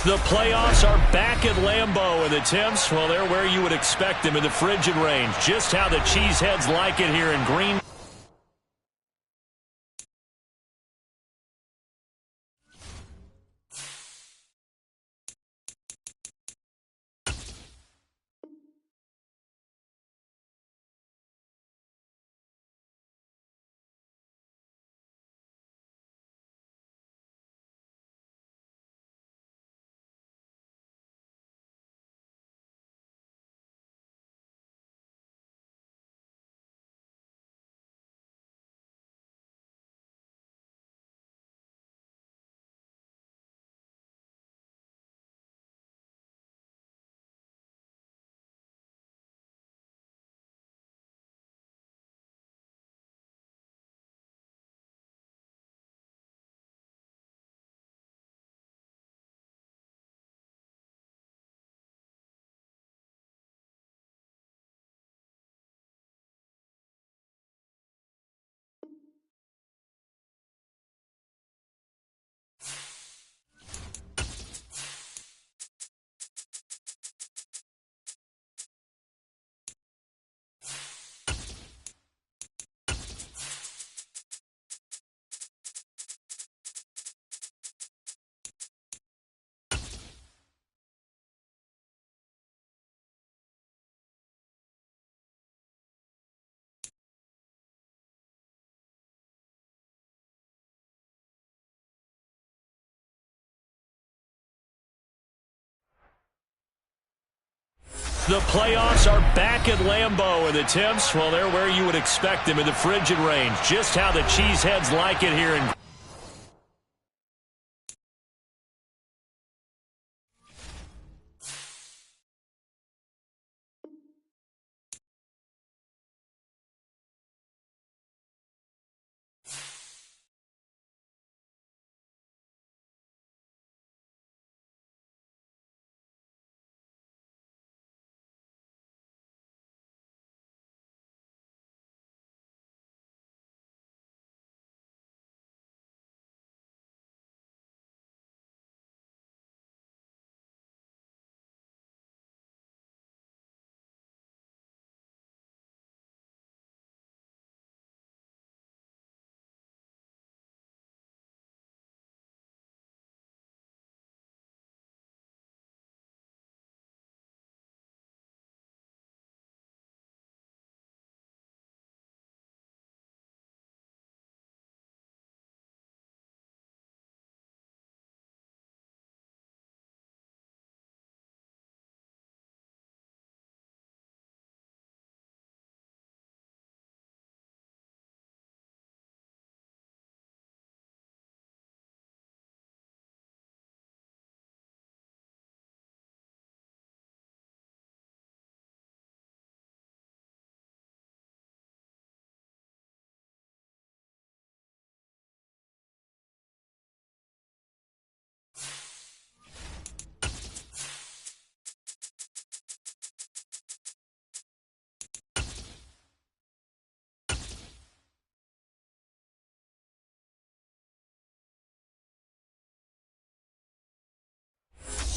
The playoffs are back at Lambeau, and the temps, well, they're where you would expect them in the frigid range. Just how the Cheeseheads like it here in Green. The playoffs are back at Lambeau, and the temps, well, they're where you would expect them in the frigid range. Just how the Cheeseheads like it here in.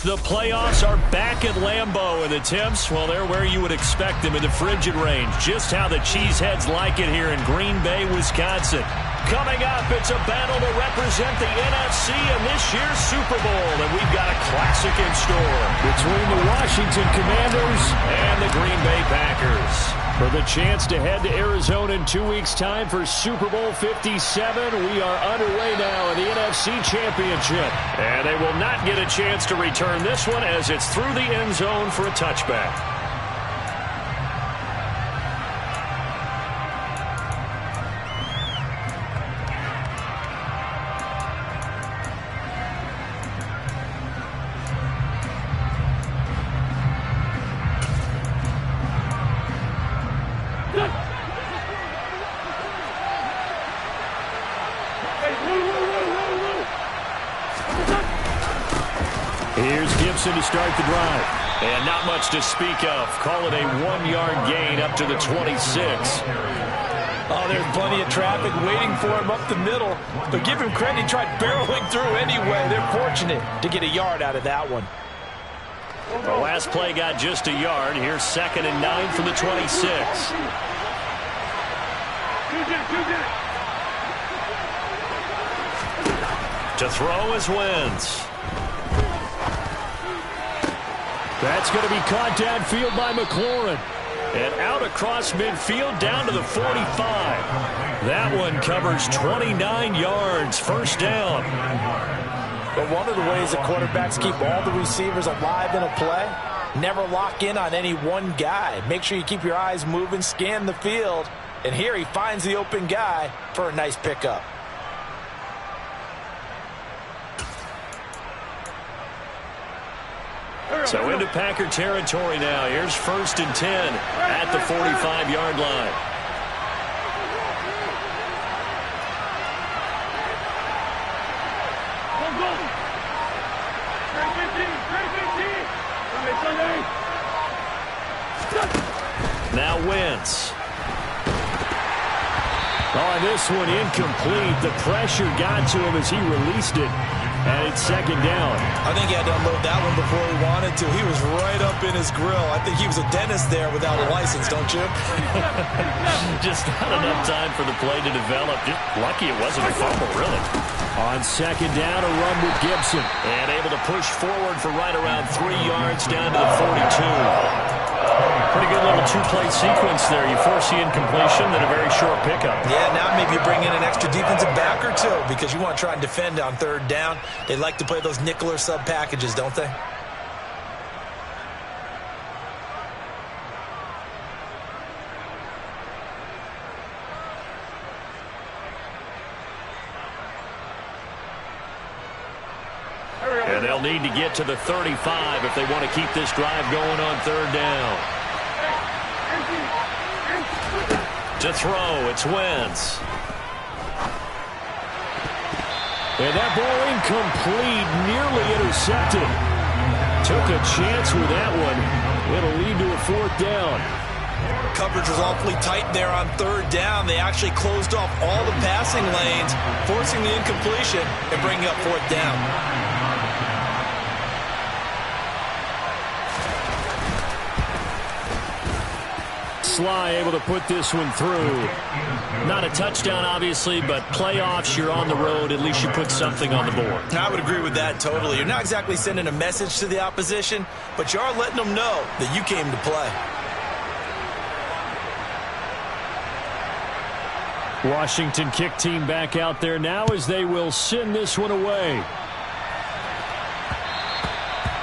The playoffs are back at Lambeau, and the temps, well, they're where you would expect them in the frigid range. Just how the Cheeseheads like it here in Green Bay, Wisconsin. Coming up, it's a battle to represent the NFC in this year's Super Bowl, and we've got a classic in store between the Washington Commanders and the Green Bay Packers. For the chance to head to Arizona in 2 weeks' time for Super Bowl 57, we are underway now in the NFC Championship. And they will not get a chance to return this one as it's through the end zone for a touchback. Here's Gibson to start the drive. And not much to speak of. Call it a 1-yard gain up to the 26. Oh, there's plenty of traffic waiting for him up the middle. But give him credit, he tried barreling through anyway. They're fortunate to get a yard out of that one. The last play got just a yard. Here's 2nd and 9 from the 26. To throw is Wentz. That's going to be caught downfield by McLaurin. And out across midfield down to the 45. That one covers 29 yards. First down. But one of the ways that quarterbacks keep all the receivers alive in a play, never lock in on any one guy. Make sure you keep your eyes moving, scan the field. And here he finds the open guy for a nice pickup. So into Packer territory now. Here's 1st and 10 at the 45-yard line. Now Wentz. Oh, this one incomplete. The pressure got to him as he released it. And it's 2nd down. I think he had to unload that one before he wanted to. He was right up in his grill. I think he was a dentist there without a license, don't you? Just not enough time for the play to develop. Just lucky it wasn't a fumble, really. On 2nd down, a run with Gibson. And able to push forward for right around 3 yards down to the 42. Pretty good little two-play sequence there. You force the incompletion, then a very short pickup. Yeah, now maybe you bring in an extra defensive back or two because you want to try and defend on 3rd down. They like to play those nickel or sub packages, don't they? And they'll need to get to the 35 if they want to keep this drive going on 3rd down. To throw, it's Wentz. And that ball incomplete, nearly intercepted. Took a chance with that one. It'll lead to a 4th down. Coverage was awfully tight there on 3rd down. They actually closed off all the passing lanes, forcing the incompletion and bringing up 4th down. Sly able to put this one through. Not a touchdown, obviously, but playoffs, you're on the road. At least you put something on the board. I would agree with that totally. You're not exactly sending a message to the opposition, but you are letting them know that you came to play. Washington kick team back out there now as they will send this one away.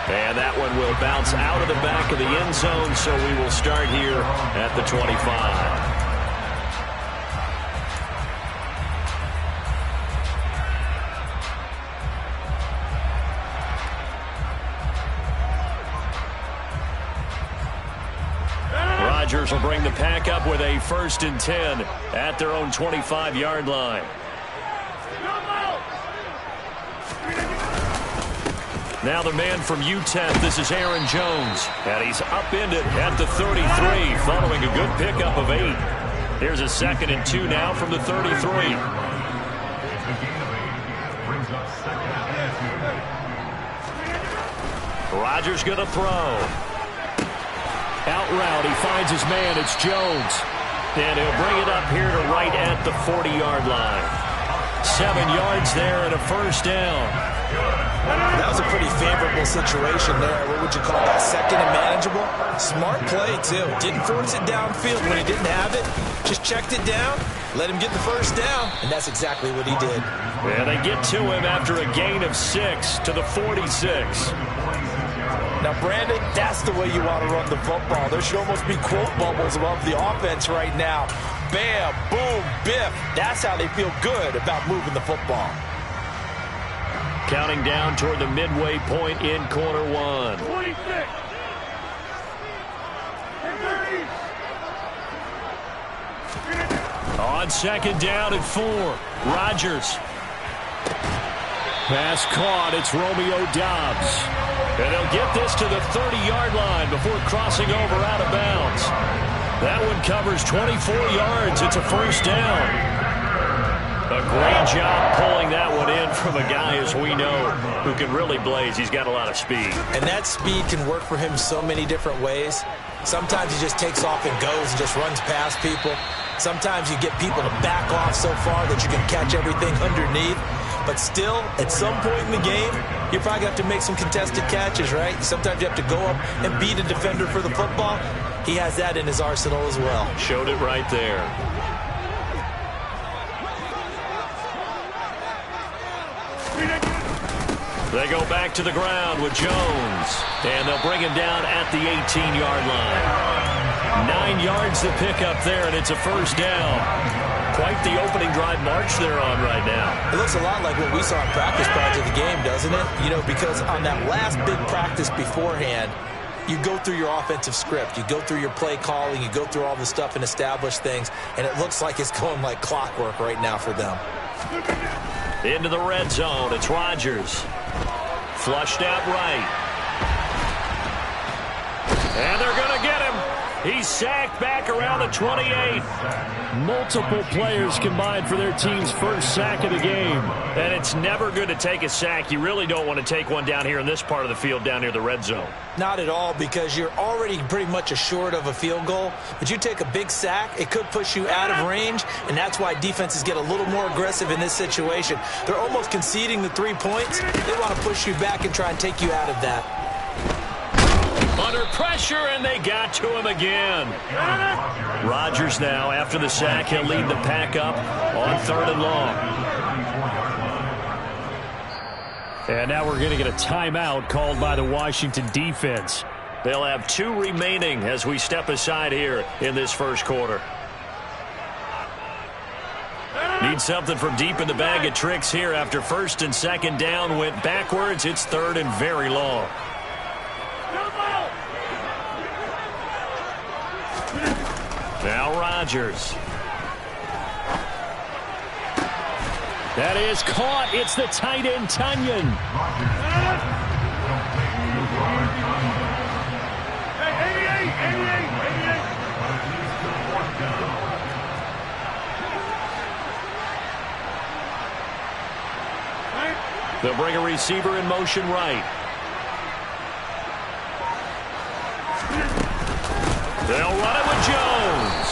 And that one will bounce out of the back of the end zone, so we will start here at the 25. Rodgers will bring the pack up with a 1st and 10 at their own 25-yard line. Now the man from UTEP, this is Aaron Jones. And he's upended at the 33 following a good pickup of 8. Here's a 2nd and 2 now from the 33. Rodgers going to throw. Out route, he finds his man, it's Jones. And he'll bring it up here to right at the 40-yard line. 7 yards there and a 1st down. That was a pretty favorable situation there. What would you call that? 2nd and manageable? Smart play, too. Didn't force it downfield when he didn't have it. Just checked it down, let him get the 1st down, and that's exactly what he did. And they get to him after a gain of 6 to the 46. Now, Brandon, that's the way you want to run the football. There should almost be quote bubbles above the offense right now. Bam, boom, biff. That's how they feel good about moving the football. Counting down toward the midway point in quarter 1. 26. On 2nd down and 4. Rodgers. Pass caught. It's Romeo Doubs. And they'll get this to the 30-yard line before crossing over out of bounds. That one covers 24 yards. It's a first down. A great job pulling that one in from a guy, as we know, who can really blaze. He's got a lot of speed. And that speed can work for him so many different ways. Sometimes he just takes off and goes and just runs past people. Sometimes you get people to back off so far that you can catch everything underneath. But still, at some point in the game, you probably have to make some contested catches, right? Sometimes you have to go up and beat a defender for the football. He has that in his arsenal as well. Showed it right there. They go back to the ground with Jones. And they'll bring him down at the 18-yard line. 9 yards to pick up there, and it's a first down. Quite the opening drive march they're on right now. It looks a lot like what we saw in practice prior to the game, doesn't it? You know, because on that last big practice beforehand, you go through your offensive script. You go through your play calling. You go through all the stuff and establish things. And it looks like it's going like clockwork right now for them. Into the red zone. It's Rodgers. Flushed out right. And they're going to get him. He's sacked back around the 28. Multiple players combined for their team's first sack of the game. And it's never good to take a sack. You really don't want to take one down here in this part of the field down near the red zone. Not at all, because you're already pretty much assured of a field goal. But you take a big sack, it could push you out of range, and that's why defenses get a little more aggressive in this situation. They're almost conceding the 3 points. They want to push you back and try and take you out of that. Under pressure, and they got to him again. Rodgers now, after the sack, he'll lead the pack up on 3rd and long. And now we're going to get a timeout called by the Washington defense. They'll have 2 remaining as we step aside here in this first quarter. Need something from deep in the bag of tricks here after 1st and 2nd down went backwards. It's 3rd and very long. Now Rodgers. That is caught. It's the tight end, Tunyon. They'll bring a receiver in motion right. They'll run it with Jones.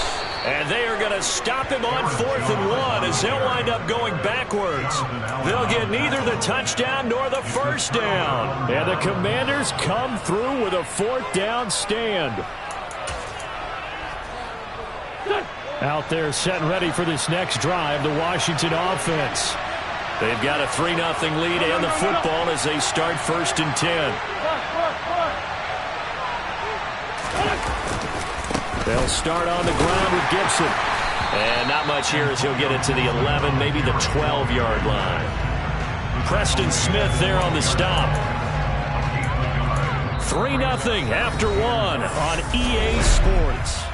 And they are going to stop him on 4th and 1 as they'll wind up going backwards. They'll get neither the touchdown nor the first down. And the Commanders come through with a 4th down stand. Out there set and ready for this next drive, the Washington offense. They've got a 3-0 lead and the football as they start 1st and 10. They'll start on the ground with Gibson. And not much here as he'll get it to the 11, maybe the 12-yard line. Preston Smith there on the stop. 3-0 after 1 on EA Sports.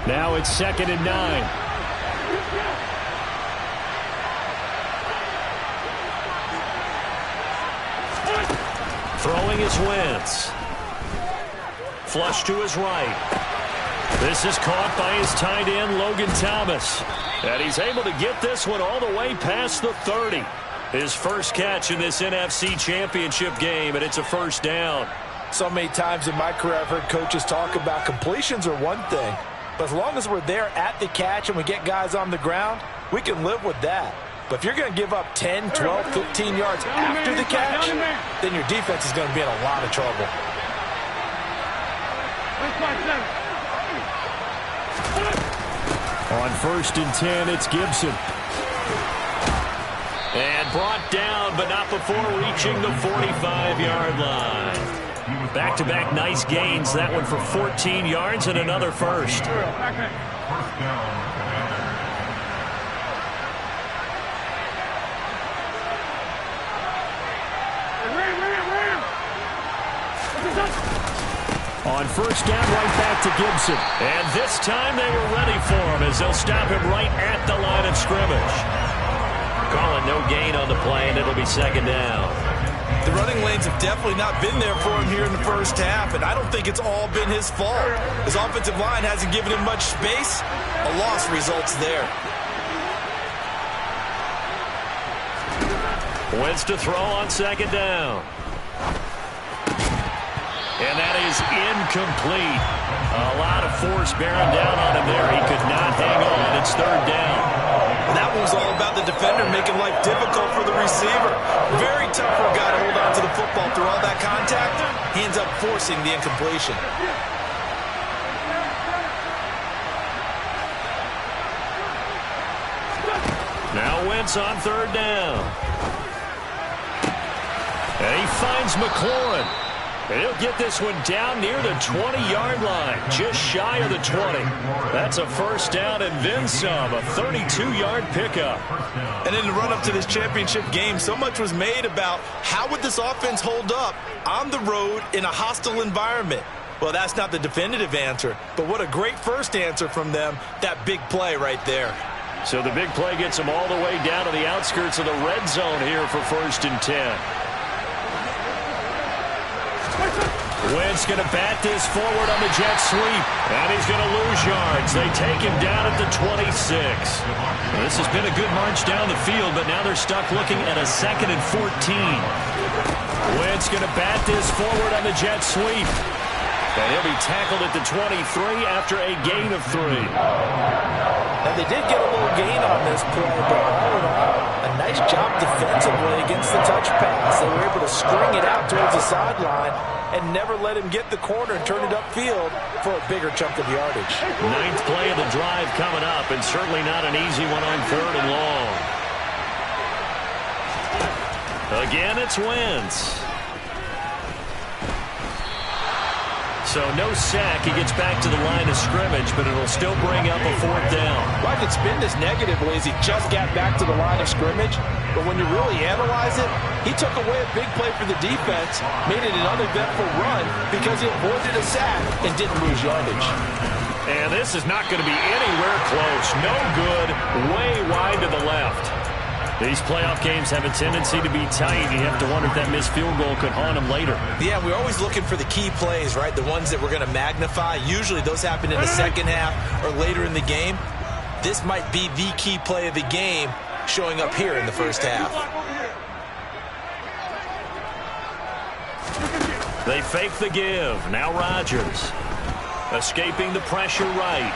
Now it's 2nd and 9. Throwing is Wentz. Flush to his right. This is caught by his tight end, Logan Thomas. And he's able to get this one all the way past the 30. His first catch in this NFC Championship game, and it's a first down. So many times in my career I've heard coaches talk about completions are one thing. But as long as we're there at the catch and we get guys on the ground, we can live with that. But if you're going to give up 10, 12, 15 yards after the catch, then your defense is going to be in a lot of trouble. On 1st and 10, it's Gibson. And brought down, but not before reaching the 45-yard line. Back-to-back nice gains. That one for 14 yards and another first. On On first down, right back to Gibson. And this time they were ready for him as they'll stop him right at the line of scrimmage. Calling no gain on the play, and it'll be second down. The running lanes have definitely not been there for him here in the first half, and I don't think it's all been his fault. His offensive line hasn't given him much space. A loss results there. Wentz to throw on second down. And that is incomplete. A lot of force bearing down on him there. He could not hang on. It's third down. That was all about the defender making life difficult for the receiver. Very tough for a guy to hold on to the football through all that contact. He ends up forcing the incompletion. Now Wentz on third down. And he finds McLaurin. And he'll get this one down near the 20-yard line, just shy of the 20. That's a first down and then some, a 32-yard pickup. And in the run-up to this championship game, so much was made about how would this offense hold up on the road in a hostile environment. Well, that's not the definitive answer, but what a great first answer from them, that big play right there. So the big play gets them all the way down to the outskirts of the red zone here for 1st and 10. Wentz going to bat this forward on the jet sweep, and he's going to lose yards. They take him down at the 26. This has been a good march down the field, but now they're stuck looking at a 2nd and 14. Wentz going to bat this forward on the jet sweep, and he'll be tackled at the 23 after a gain of 3. Now, they did get a little gain on this play, but all in all, a nice job defensively against the touch pass. They were able to string it out towards the sideline and never let him get the corner and turn it upfield for a bigger chunk of yardage. 9th play of the drive coming up, and certainly not an easy one on 3rd and long. Again, it's Wentz. So no sack. He gets back to the line of scrimmage, but it'll still bring up a 4th down. Well, I could spin this negatively as he just got back to the line of scrimmage, but when you really analyze it, he took away a big play for the defense, made it an uneventful run because he avoided a sack and didn't lose yardage. And this is not going to be anywhere close. No good, way wide to the left. These playoff games have a tendency to be tight. You have to wonder if that missed field goal could haunt them later. Yeah, we're always looking for the key plays, right? The ones that we're going to magnify. Usually those happen in the second half or later in the game. This might be the key play of the game showing up here in the first half. They fake the give. Now Rodgers. Escaping the pressure right.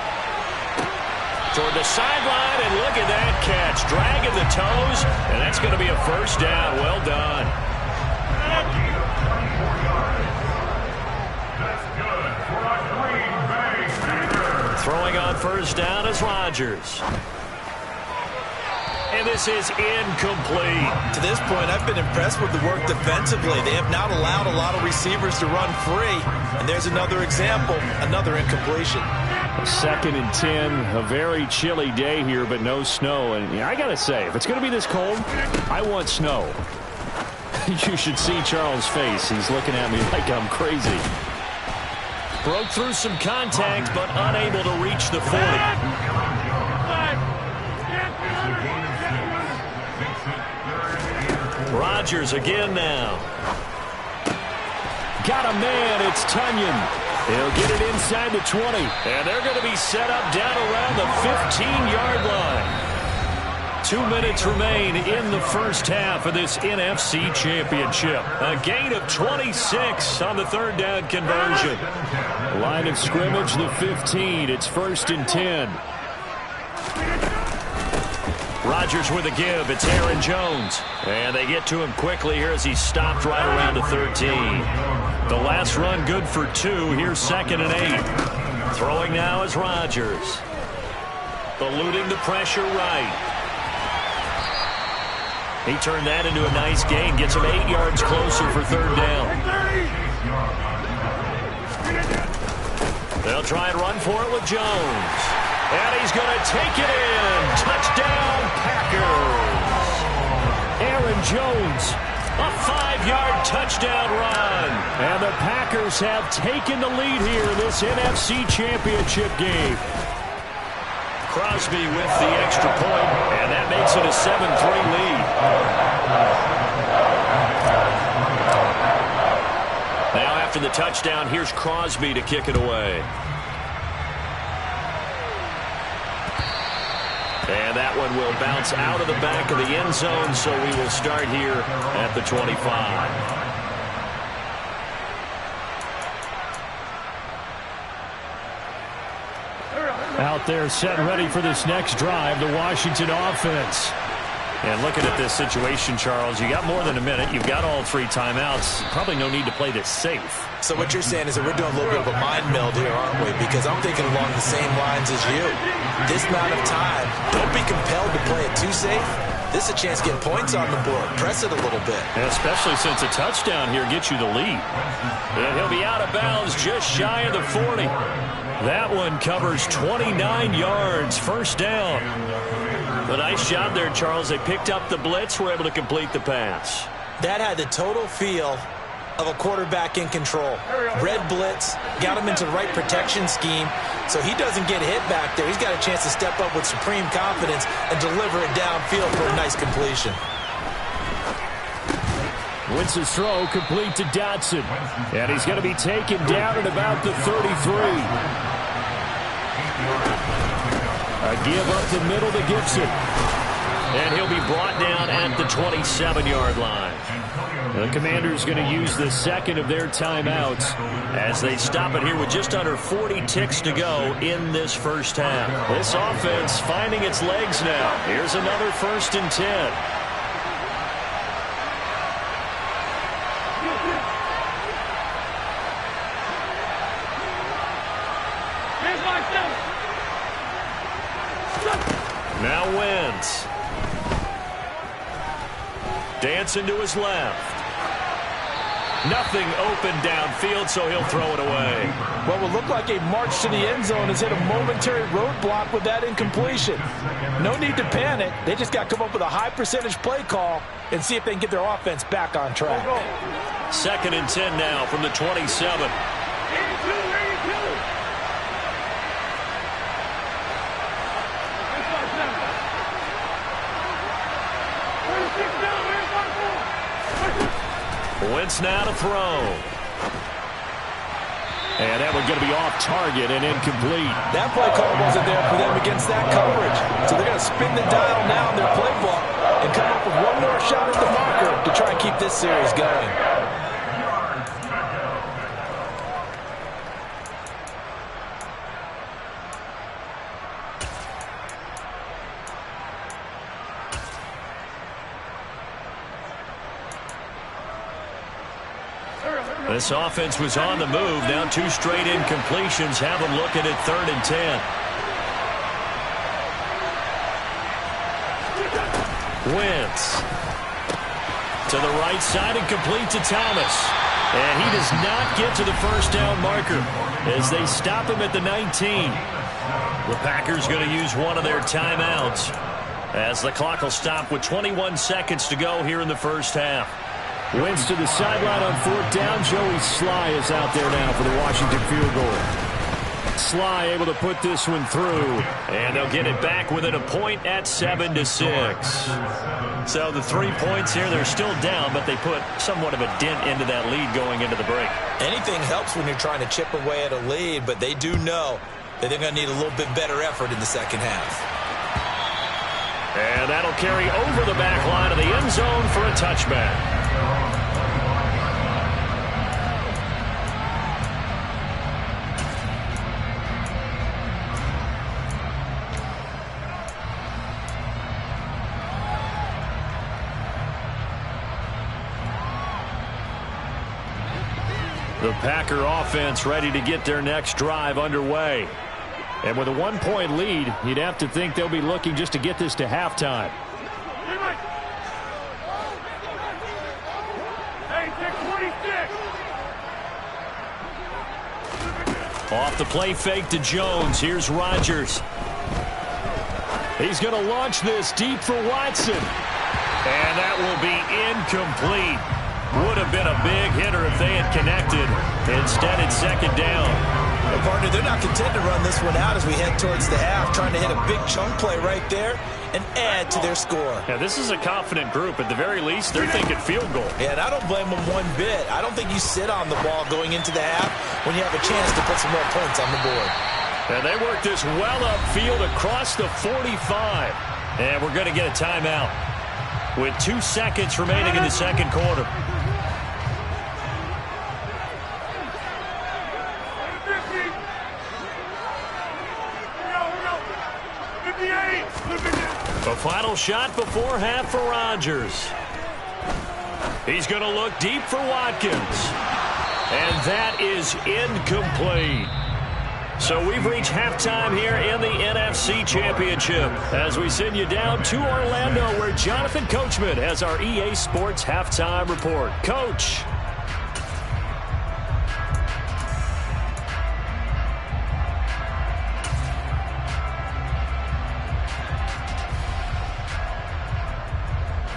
Toward the sideline, and look at that catch. Dragging the toes, and that's going to be a first down. Well done. Throwing on first down is Rodgers. And this is incomplete. To this point, I've been impressed with the work defensively. They have not allowed a lot of receivers to run free. And there's another example, another incompletion. 2nd and 10, a very chilly day here, but no snow. And I got to say, if it's going to be this cold, I want snow. You should see Charles' face. He's looking at me like I'm crazy. Broke through some contact, but unable to reach the 40. Rodgers again now. Got a man. It's Tunyon. He'll get it inside the 20. And they're going to be set up down around the 15-yard line. 2 minutes remain in the first half of this NFC Championship. A gain of 26 on the 3rd down conversion. Line of scrimmage, the 15. It's 1st and 10. Rodgers with a give. It's Aaron Jones. And they get to him quickly here as he stopped right around the 13. The last run good for 2. Here's 2nd and 8. Throwing now is Rodgers. Eluding the pressure right. He turned that into a nice gain. Gets him 8 yards closer for 3rd down. They'll try and run for it with Jones. And he's going to take it in. Touchdown, Packers. Aaron Jones, A 5-yard touchdown run. And the Packers have taken the lead here in this NFC Championship game. Crosby with the extra point, and that makes it a 7-3 lead. Now after the touchdown, here's Crosby to kick it away. And that one will bounce out of the back of the end zone, so we will start here at the 25. Out there set ready for this next drive, the Washington offense. And looking at this situation, Charles, you got more than a minute. You've got all 3 timeouts. Probably no need to play this safe. So what you're saying is that we're doing a little bit of a mind meld here, aren't we? Because I'm thinking along the same lines as you. This amount of time, don't be compelled to play it too safe. This is a chance to get points on the board. Press it a little bit. And especially since a touchdown here gets you the lead. And he'll be out of bounds just shy of the 40. That one covers 29 yards, first down. A nice job there, Charles. They picked up the blitz, were able to complete the pass. That had the total feel of a quarterback in control. Red blitz, got him into the right protection scheme, so he doesn't get hit back there. He's got a chance to step up with supreme confidence and deliver it downfield for a nice completion. Wentz's throw complete to Dotson. And he's going to be taken down at about the 33. A give up the middle to Gibson. And he'll be brought down at the 27-yard line. The Commanders going to use the second of their timeouts as they stop it here with just under 40 ticks to go in this first half. This offense finding its legs now. Here's another 1st and 10. Now Wentz. Dancing to his left. Nothing open downfield, so he'll throw it away. What will look like a march to the end zone has hit a momentary roadblock with that incompletion. No need to panic. They just got to come up with a high percentage play call and see if they can get their offense back on track. 2nd and 10 now from the 27. Wentz now to throw. And that one's going to be off target and incomplete. That play call wasn't there for them against that coverage. So they're going to spin the dial now in their playbook and come up with one more shot at the marker to try and keep this series going. This offense was on the move. Now 2 straight incompletions have them looking at 3rd and 10. Wentz to the right side and complete to Thomas. And he does not get to the first down marker as they stop him at the 19. The Packers going to use one of their timeouts as the clock will stop with 21 seconds to go here in the first half. Wentz to the sideline on 4th down. Joey Sly is out there now for the Washington field goal. Sly able to put this one through. And they'll get it back within a point at 7-6. So the 3 points here, they're still down, but they put somewhat of a dent into that lead going into the break. Anything helps when you're trying to chip away at a lead, but they do know that they're going to need a little bit better effort in the second half. And that'll carry over the back line of the end zone for a touchback. The Packer offense ready to get their next drive underway. And with a 1-point lead, you'd have to think they'll be looking just to get this to halftime. Off the play fake to Jones. Here's Rodgers. He's going to launch this deep for Watson. And that will be incomplete. Would have been a big hitter if they had connected. Instead, it's second down. Well, partner, they're not content to run this one out as we head towards the half, trying to hit a big chunk play right there and add to their score. Yeah, this is a confident group. At the very least, they're thinking field goal. Yeah, and I don't blame them one bit. I don't think you sit on the ball going into the half when you have a chance to put some more points on the board. And they work this well upfield across the 45. And we're going to get a timeout with 2 seconds remaining in the second quarter. The final shot before half for Rodgers. He's going to look deep for Watkins. And that is incomplete. So we've reached halftime here in the NFC Championship as we send you down to Orlando where Jonathan Coachman has our EA Sports Halftime Report. Coach.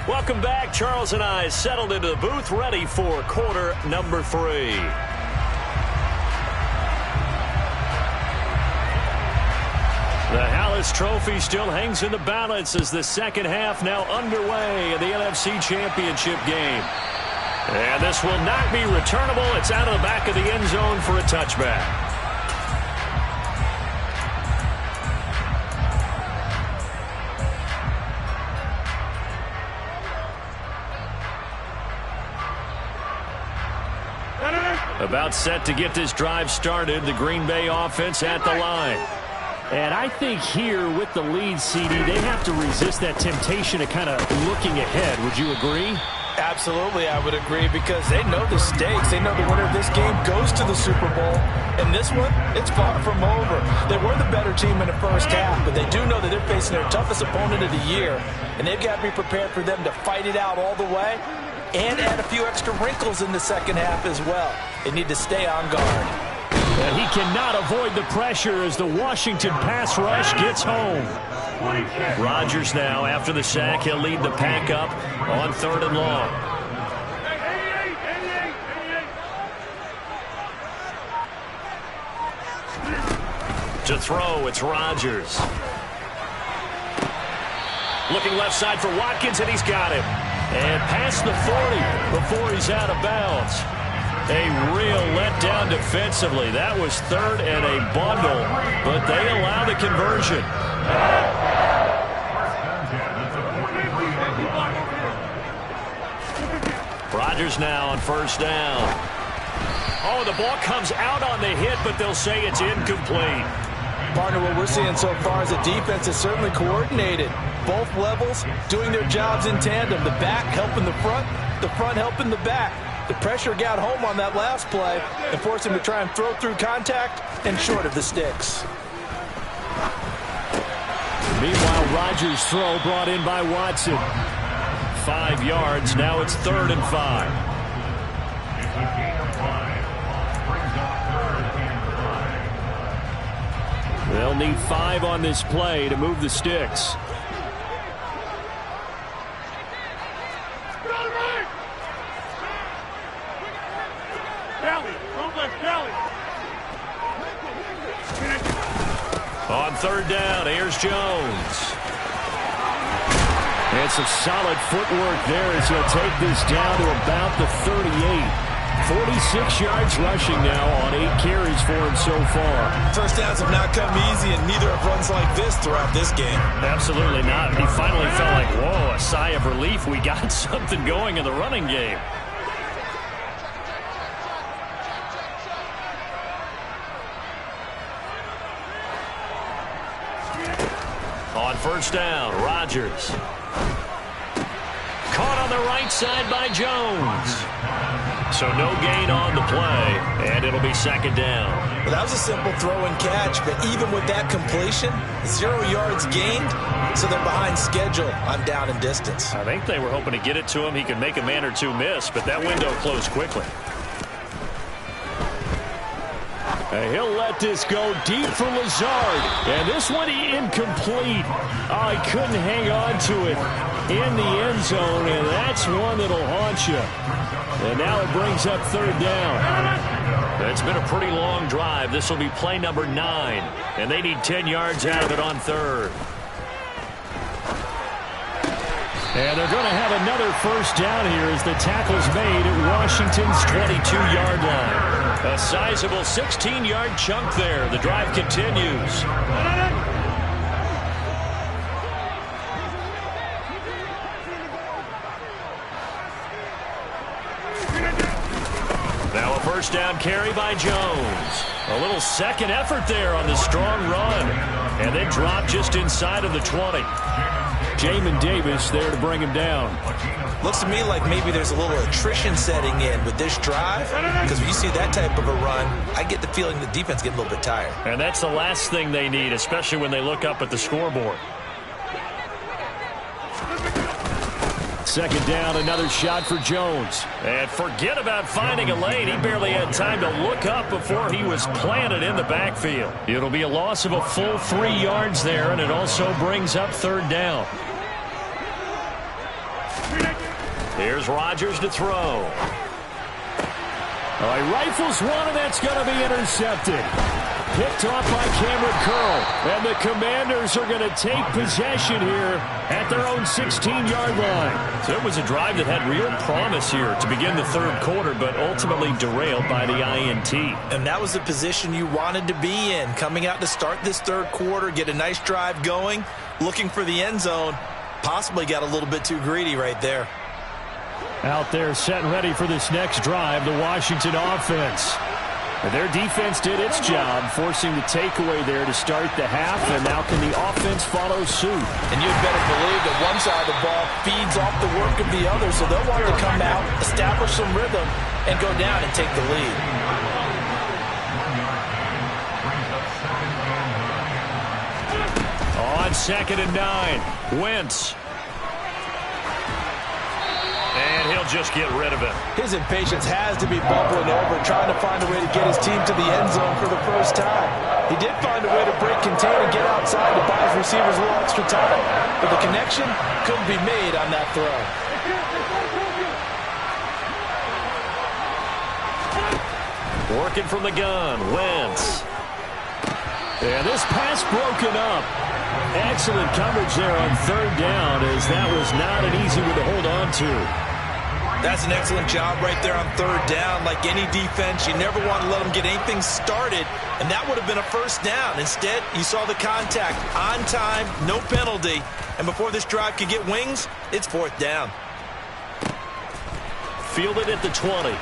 Welcome back. Charles and I settled into the booth ready for quarter number 3. The Hallis Trophy still hangs in the balance as the second half now underway in the NFC Championship game. And this will not be returnable. It's out of the back of the end zone for a touchback. About set to get this drive started. The Green Bay offense at the line. And I think here with the lead, CD, they have to resist that temptation of kind of looking ahead. Would you agree? Absolutely, I would agree, because they know the stakes. They know the winner of this game goes to the Super Bowl. And this one, it's far from over. They were the better team in the first half, but they do know that they're facing their toughest opponent of the year. And they've got to be prepared for them to fight it out all the way and add a few extra wrinkles in the second half as well. They need to stay on guard. And he cannot avoid the pressure as the Washington pass rush gets home. Rodgers now, after the sack, he'll lead the pack up on 3rd and long. To throw, it's Rodgers. Looking left side for Watkins, and he's got him. And past the 40 before he's out of bounds. A real letdown defensively. That was 3rd and a bundle, but they allow the conversion. Rodgers now on 1st down. Oh, the ball comes out on the hit, but they'll say it's incomplete. Partner, what we're seeing so far is the defense is certainly coordinated. Both levels doing their jobs in tandem. The back helping the front helping the back. The pressure got home on that last play and forced him to try and throw through contact and short of the sticks. Meanwhile, Rodgers' throw brought in by Watson. 5 yards. Now it's 3rd and 5. They'll need 5 on this play to move the sticks. On 3rd down, here's Jones. And some solid footwork there as he'll take this down to about the 38. 46 yards rushing now on 8 carries for him so far. First downs have not come easy, and neither have runs like this throughout this game. Absolutely not. He finally felt like, whoa, a sigh of relief. We got something going in the running game. On 1st down, Rodgers. Caught on the right side by Jones. So no gain on the play, and it'll be 2nd down. Well, that was a simple throw and catch, but even with that completion, 0 yards gained, so they're behind schedule on down and distance. I think they were hoping to get it to him. He could make a man or two miss, but that window closed quickly. He'll let this go deep for Lazard. And this one incomplete. Oh, he couldn't hang on to it in the end zone, and that's one that'll haunt you. And now it brings up third down. It's been a pretty long drive. This will be play number 9, and they need 10 yards out of it on third. And they're going to have another first down here as the tackle's made at Washington's 22-yard line. A sizable 16-yard chunk there. The drive continues. Now a first down carry by Jones. A little second effort there on the strong run. And then dropped just inside of the 20. Jamin Davis there to bring him down. Looks to me like maybe there's a little attrition setting in with this drive, because when you see that type of a run, I get the feeling the defense getting a little bit tired. And that's the last thing they need, especially when they look up at the scoreboard. Second down, another shot for Jones. And forget about finding a lane. He barely had time to look up before he was planted in the backfield. It'll be a loss of a full 3 yards there, and it also brings up third down. Here's Rodgers to throw. He rifles one, and that's going to be intercepted. Picked off by Cameron Curl. And the Commanders are going to take possession here at their own 16-yard line. So it was a drive that had real promise here to begin the third quarter, but ultimately derailed by the INT. And that was the position you wanted to be in, coming out to start this third quarter, get a nice drive going, looking for the end zone. Possibly got a little bit too greedy right there. Out there set and ready for this next drive, the Washington offense. Their defense did its job, forcing the takeaway there to start the half, and now can the offense follow suit? And you'd better believe that one side of the ball feeds off the work of the other, so they'll want to come out, establish some rhythm, and go down and take the lead. On 2nd and 9, Wentz. And he'll just get rid of it. His impatience has to be bubbling over, trying to find a way to get his team to the end zone for the first time. He did find a way to break contain and get outside to buy his receivers a little extra time, but the connection couldn't be made on that throw. Working from the gun, Wentz. Yeah, this pass broken up. Excellent coverage there on third down, as that was not an easy one to hold on to. That's an excellent job right there on third down. Like any defense, you never want to let them get anything started, and that would have been a first down. Instead, you saw the contact on time, no penalty, and before this drive could get wings, it's fourth down. Fielded at the 20.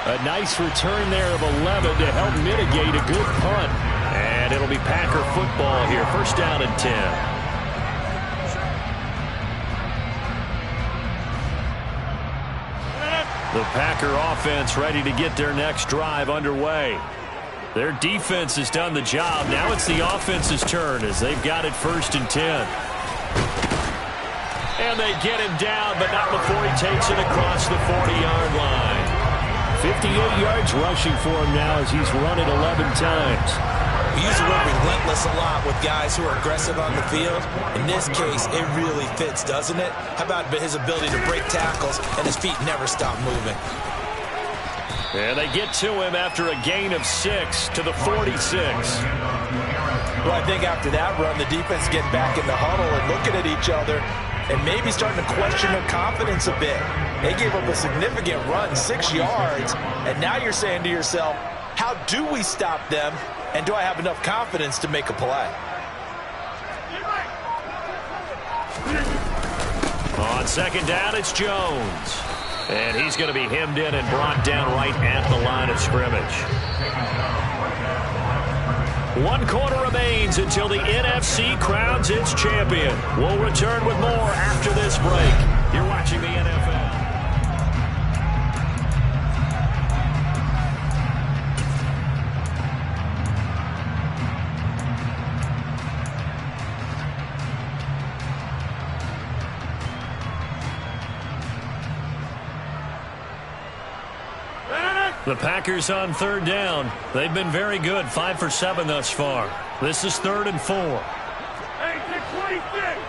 A nice return there of 11 to help mitigate a good punt. And it'll be Packer football here. First down and 10. The Packer offense ready to get their next drive underway. Their defense has done the job. Now it's the offense's turn as they've got it 1st and 10. And they get him down, but not before he takes it across the 40-yard line. 58 yards rushing for him now as he's run it 11 times. We use the word relentless a lot with guys who are aggressive on the field. In this case, it really fits, doesn't it? How about his ability to break tackles and his feet never stop moving? And they get to him after a gain of 6 to the 46. Well, I think after that run, the defense getting back in the huddle and looking at each other and maybe starting to question their confidence a bit. They gave up a significant run, 6 yards, and now you're saying to yourself, how do we stop them? And do I have enough confidence to make a play? On 2nd down, it's Jones. And he's going to be hemmed in and brought down right at the line of scrimmage. 1 quarter remains until the NFC crowns its champion. We'll return with more after this break. You're watching the NFL. The Packers on third down. They've been very good, 5 for 7 thus far. This is 3rd and 4. Hey, 26.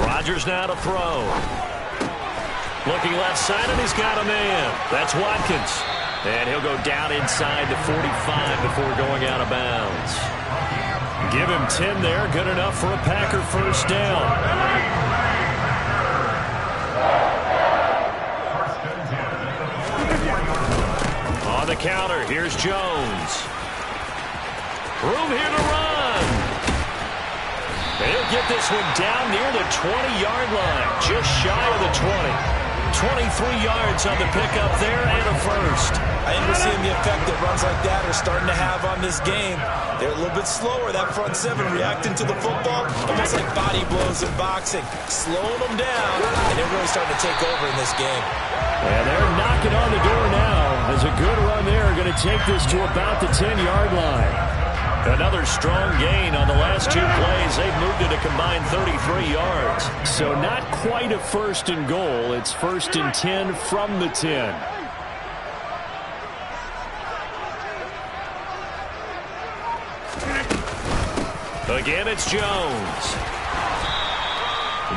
Rodgers now to throw. Looking left side, and he's got a man. That's Watkins. And he'll go down inside the 45 before going out of bounds. Give him 10 there. Good enough for a Packer first down. On the counter, here's Jones. Room here to run. He'll get this one down near the 20-yard line, just shy of the 20. 23 yards on the pickup there and a first. I think we're seeing the effect that runs like that are starting to have on this game. They're a little bit slower, that front seven, reacting to the football, almost like body blows in boxing, slowing them down, and they're really starting to take over in this game. And they're knocking on the door now. As a good run there, going to take this to about the 10-yard line. Another strong gain on the last 2 plays. They've moved it a combined 33 yards. So not quite a 1st and goal. It's 1st and 10 from the 10. Again, it's Jones.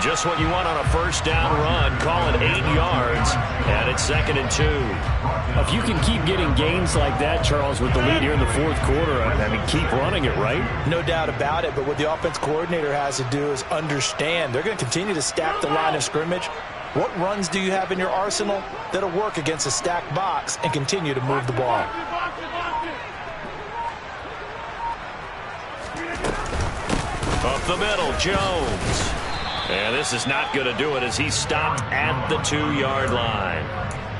Just what you want on a first down run. Call it 8 yards, and it's 2nd and 2. If you can keep getting gains like that, Charles, with the lead here in the 4th quarter, I mean, keep running it, right? No doubt about it, but what the offense coordinator has to do is understand they're going to continue to stack the line of scrimmage. What runs do you have in your arsenal that'll work against a stacked box and continue to move the ball? Up the middle, Jones. And this is not going to do it as he's stopped at the 2-yard line.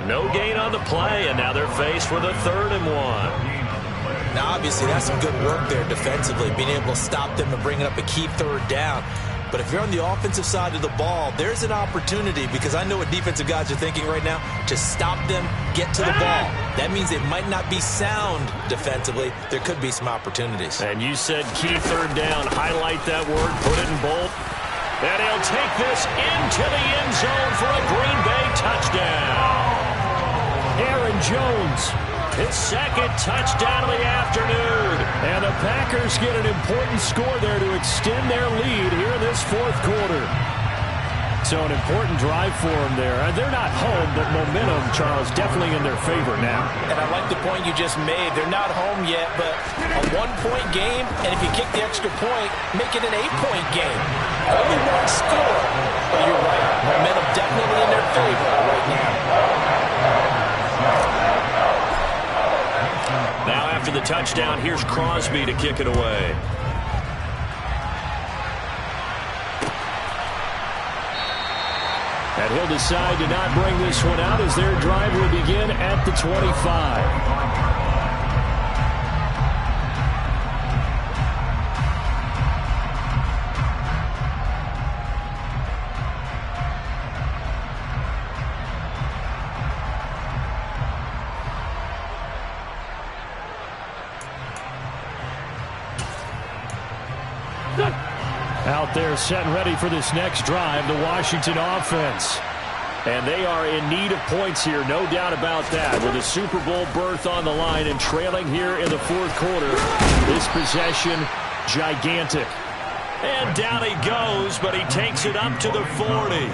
No gain on the play, and now they're faced with a 3rd and 1. Now, obviously, that's some good work there defensively, being able to stop them and bring up a key 3rd down. But if you're on the offensive side of the ball, there's an opportunity, because I know what defensive guys are thinking right now, to stop them, get to the ball. That means it might not be sound defensively. There could be some opportunities. And you said key 3rd down. Highlight that word, put it in bold. And he'll take this into the end zone for a Green Bay touchdown. Aaron Jones, his 2nd touchdown of the afternoon. And the Packers get an important score there to extend their lead here in this 4th quarter. So an important drive for them there. They're not home, but momentum, Charles, definitely in their favor now. And I like the point you just made. They're not home yet, but a 1-point game, and if you kick the extra point, make it an 8-point game. Only 1 score. But you're right. Momentum definitely in their favor right now. Now after the touchdown, here's Crosby to kick it away. And he'll decide to not bring this one out as their drive will begin at the 25. Out there set and ready for this next drive, the Washington offense. And they are in need of points here, no doubt about that. With a Super Bowl berth on the line and trailing here in the 4th quarter, this possession, gigantic. And down he goes, but he takes it up to the 40.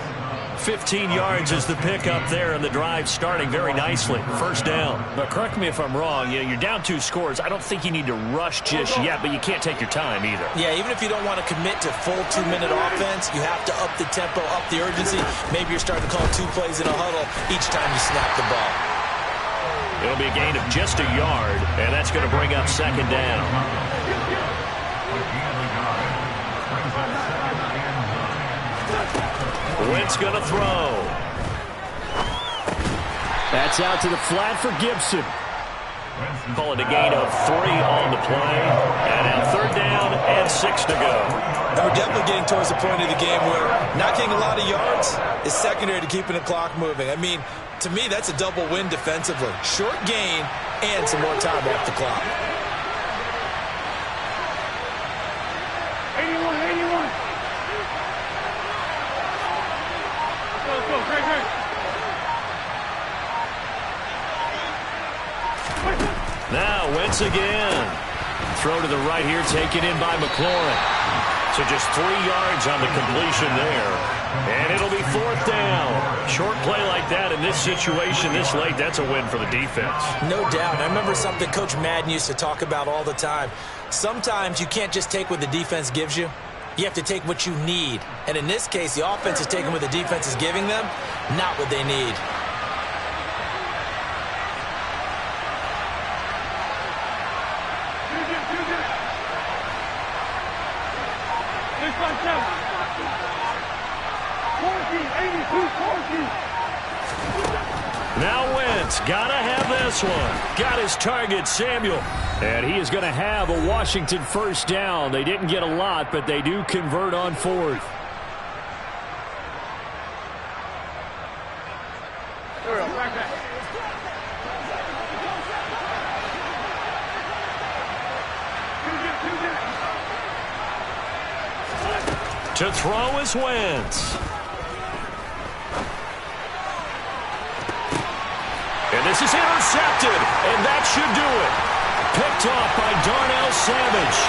15 yards is the pickup there, and the drive starting very nicely. First down. But correct me if I'm wrong, you're down 2 scores. I don't think you need to rush just yet, but you can't take your time either. Yeah, even if you don't want to commit to full 2-minute offense, you have to up the tempo, up the urgency. Maybe you're starting to call 2 plays in a huddle each time you snap the ball. It'll be a gain of just a yard, and that's going to bring up 2nd down. Wentz going to throw. That's out to the flat for Gibson. Call it a gain of 3 on the play. And now 3rd down and 6 to go. And we're definitely getting towards the point of the game where not getting a lot of yards is secondary to keeping the clock moving. I mean, to me, that's a double win defensively. Short gain and some more time off the clock. once again. Throw to the right here, taken in by McLaurin. So just 3 yards on the completion there. And it'll be 4th down. Short play like that in this situation this late, that's a win for the defense. No doubt. I remember something Coach Madden used to talk about all the time. Sometimes you can't just take what the defense gives you. You have to take what you need. And in this case, the offense is taking what the defense is giving them, not what they need. Now Wentz, gotta have this one. Got his target, Samuel. And he is going to have a Washington first down. They didn't get a lot, but they do convert on 4th. To throw is Wentz. And this is intercepted, and that should do it. Picked off by Darnell Savage.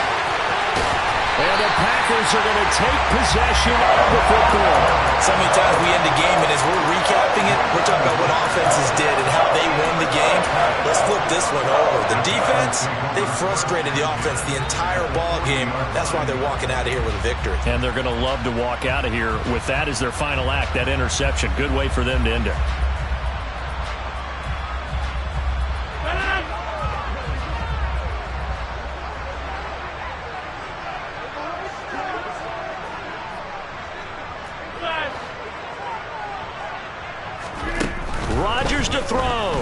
And the Packers are going to take possession of the football. So many times we end the game, and as we're recapping it, we're talking about what offenses did and how they won the game. Let's flip this one over. The defense, they frustrated the offense the entire ball game. That's why they're walking out of here with a victory. And they're going to love to walk out of here with that as their final act, that interception. Good way for them to end it. Rodgers to throw.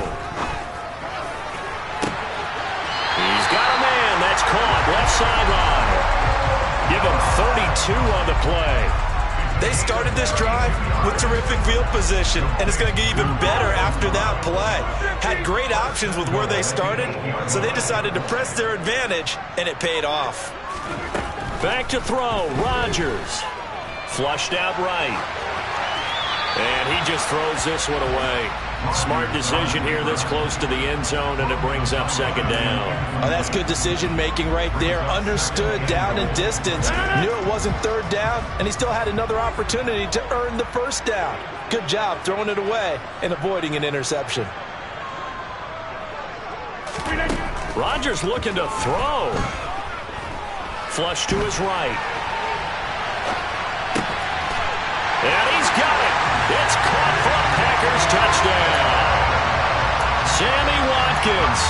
He's got a man. That's caught. Left sideline. Give him 32 on the play. They started this drive with terrific field position, and it's going to get even better after that play. Had great options with where they started, so they decided to press their advantage, and it paid off. Back to throw. Rodgers. Flushed out right. And he just throws this one away. Smart decision here this close to the end zone, and it brings up 2nd down. Oh, that's good decision-making right there. Understood down and distance. Knew it wasn't 3rd down, and he still had another opportunity to earn the 1st down. Good job throwing it away and avoiding an interception. Rodgers looking to throw. Flush to his right. And he's got it. It's caught for a Packers touchdown. Sammy Watkins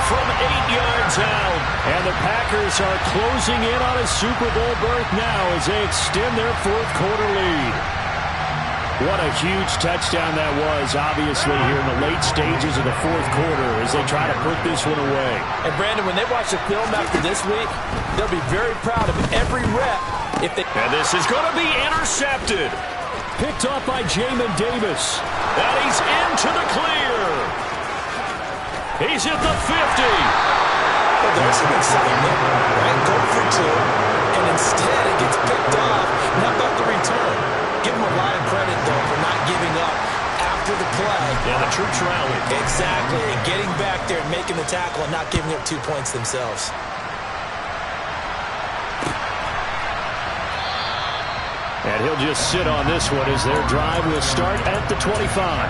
from 8 yards out. And the Packers are closing in on a Super Bowl berth now as they extend their 4th quarter lead. What a huge touchdown that was, obviously, here in the late stages of the 4th quarter as they try to put this one away. And, Brandon, when they watch the film after this week, they'll be very proud of every rep. And this is going to be intercepted. Picked off by Jamin Davis. And he's into the clear. He's at the 50. Well, there's some excitement, right? Go for 2, and instead it gets picked off. How about the return? Give him a lot of credit, though, for not giving up after the play. Yeah, the troops rallied. Exactly, and getting back there and making the tackle and not giving up 2 points themselves. And he'll just sit on this one as their drive will start at the 25.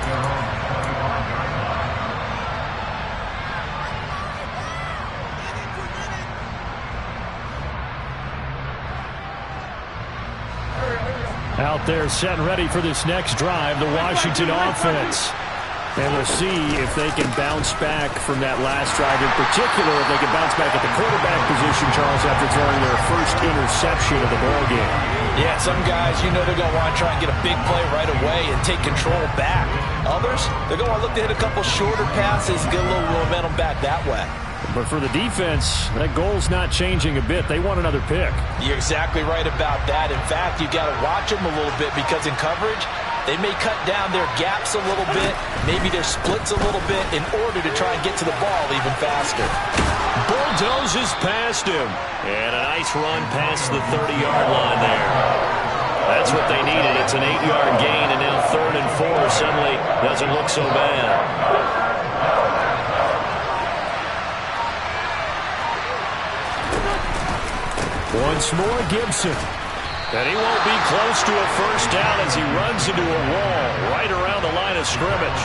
Out there set and ready for this next drive, the Washington offense. And we'll see if they can bounce back from that last drive, in particular if they can bounce back at the quarterback position, Charles, after throwing their first interception of the ballgame. Yeah, some guys, you know they're going to want to try and get a big play right away and take control back. Others, they're going to look to hit a couple shorter passes, get a little momentum back that way. But for the defense, that goal's not changing a bit. They want another pick. You're exactly right about that. In fact, you got to watch them a little bit because in coverage, they may cut down their gaps a little bit, maybe their splits a little bit in order to try and get to the ball even faster. Bulldozes past him. And a nice run past the 30-yard line there. That's what they needed. It's an 8-yard gain, and now 3rd and 4 suddenly doesn't look so bad. Once more, Gibson. And he won't be close to a first down as he runs into a wall right around the line of scrimmage.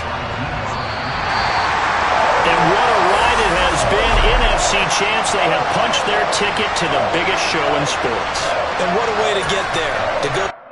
And what a ride it has been. NFC champs, they have punched their ticket to the biggest show in sports. And what a way to get there. To go